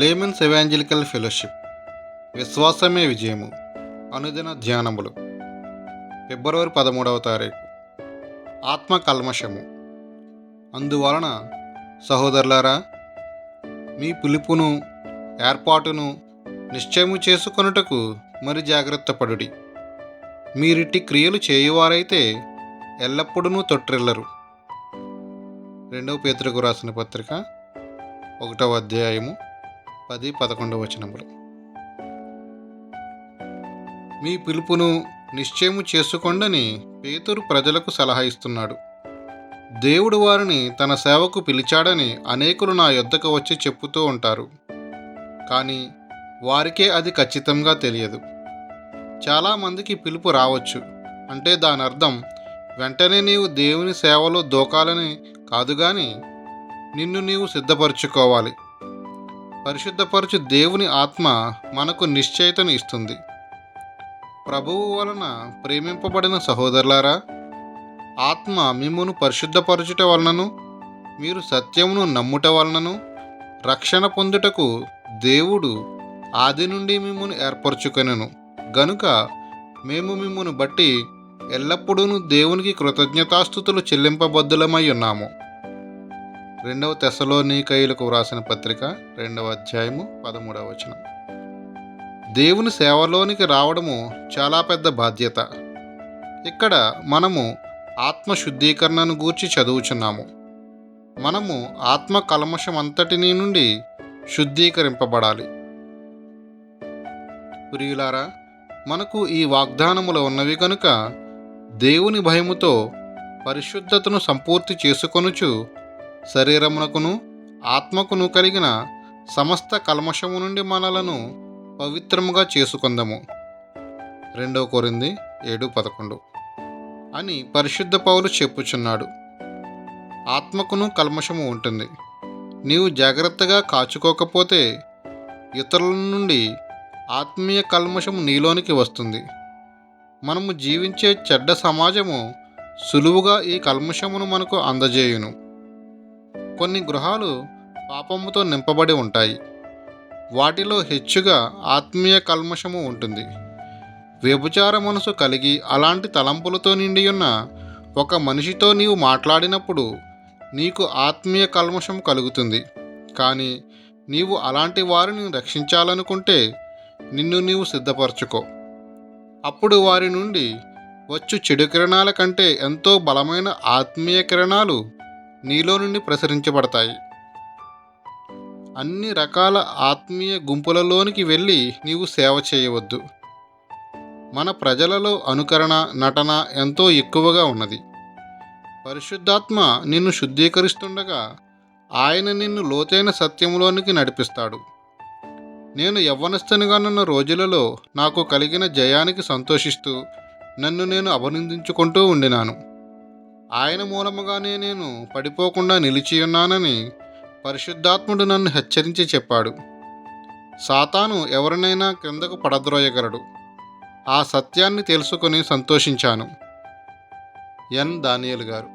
Layman's evangelical fellowship విశ్వాసమే విజయము అనుదిన ధ్యానములు ఫిబ్రవరి 13వ తారీఖు. ఆత్మ కల్మషము. అందువలన సహోదరులారా, మీ పిలుపును ఏర్పాటును నిశ్చయము చేసుకొనుటకు మరి జాగ్రత్త పడుడి. మీరిట్టి క్రియలు చేయువారైతే ఎల్లప్పుడూ తొట్టిల్లరు. 2 పేతురుకు రాసిన పత్రిక 1వ అధ్యాయము 10-11 వచనములు. మీ పిలుపును నిశ్చయము చేసుకొండని పేతురు ప్రజలకు సలహా ఇస్తున్నాడు. దేవుడు వారిని తన సేవకు పిలిచాడని అనేకులు నా యొద్దకు వచ్చి చెప్పుతూ ఉంటారు. కానీ వారికే అది ఖచ్చితంగా తెలియదు. చాలామందికి పిలుపు రావచ్చు, అంటే దాని అర్థం వెంటనే నీవు దేవుని సేవలో దూకాలని కాదు, కానీ నిన్ను నీవు సిద్ధపరచుకోవాలి. పరిశుద్ధపరచు దేవుని ఆత్మ మనకు నిశ్చయితను ఇస్తుంది. ప్రభువు వలన ప్రేమింపబడిన సహోదరులారా, ఆత్మ మిమ్మును పరిశుద్ధపరచుట వలనను మీరు సత్యమును నమ్ముట వలనను రక్షణ పొందుటకు దేవుడు ఆది నుండి మిమ్మును ఏర్పరచుకొనెను గనుక మేము మిమ్మును బట్టి ఎల్లప్పుడూ దేవునికి కృతజ్ఞతాస్తుతులు చెల్లింపబద్దులమై ఉన్నాము. 2 తెస్సలోనికయులకు వ్రాసిన పత్రిక 2వ అధ్యాయము 13వ వచనం. దేవుని సేవలోనికి రావడము చాలా పెద్ద బాధ్యత. ఇక్కడ మనము ఆత్మ శుద్ధీకరణను గూర్చి చదువుచున్నాము. మనము ఆత్మ కల్మషమంతటినీ నుండి శుద్ధీకరింపబడాలి. ప్రియులారా, మనకు ఈ వాగ్దానములు ఉన్నవి కనుక దేవుని భయముతో పరిశుద్ధతను సంపూర్తి చేసుకొనుచు శరీరమునకును ఆత్మకును కలిగిన సమస్త కల్మషము నుండి మనలను పవిత్రముగా చేసుకొందము. 2 కొరింథీ 7:11 అని పరిశుద్ధ పౌలు చెప్పుచున్నాడు. ఆత్మకును కల్మషము ఉంటుంది. నీవు జాగ్రత్తగా కాచుకోకపోతే ఇతరుల నుండి ఆత్మీయ కల్మషము నీలోనికి వస్తుంది. మనము జీవించే చెడ్డ సమాజము సులువుగా ఈ కల్మషమును మనకు అందజేయును. కొన్ని గృహాలు పాపముతో నింపబడి ఉంటాయి. వాటిలో హెచ్చుగా ఆత్మీయ కల్మషము ఉంటుంది. వ్యభిచార మనసు కలిగి అలాంటి తలంపులతో నిండియున్న ఒక మనిషితో నీవు మాట్లాడినప్పుడు నీకు ఆత్మీయ కల్మషం కలుగుతుంది. కానీ నీవు అలాంటి వారిని రక్షించాలనుకుంటే నిన్ను నీవు సిద్ధపరచుకో. అప్పుడు వారి నుండి వచ్చు చెడు కిరణాల కంటే ఎంతో బలమైన ఆత్మీయ కిరణాలు నీలో నుండి ప్రసరించబడతాయి. అన్ని రకాల ఆత్మీయ గుంపులలోనికి వెళ్ళి నీవు సేవ చేయవద్దు. మన ప్రజలలో అనుకరణ, నటన ఎంతో ఎక్కువగా ఉన్నది. పరిశుద్ధాత్మ నిన్ను శుద్ధీకరిస్తుండగా ఆయన నిన్ను లోతైన సత్యములోనికి నడిపిస్తాడు. నేను యవ్వనస్తునిగానున్న రోజులలో నాకు కలిగిన జయానికి సంతోషిస్తూ నన్ను నేను అభినందించుకుంటూ ఉండినాను. ఆయన మూలముగానే నేను పడిపోకుండా నిలిచియున్నానని పరిశుద్ధాత్ముడు నన్ను హెచ్చరించి చెప్పాడు. సాతాను ఎవరినైనా క్రిందకు పడద్రోయగలడు. ఆ సత్యాన్ని తెలుసుకొని సంతోషించాను. ఎన్ దానియేలు గారు.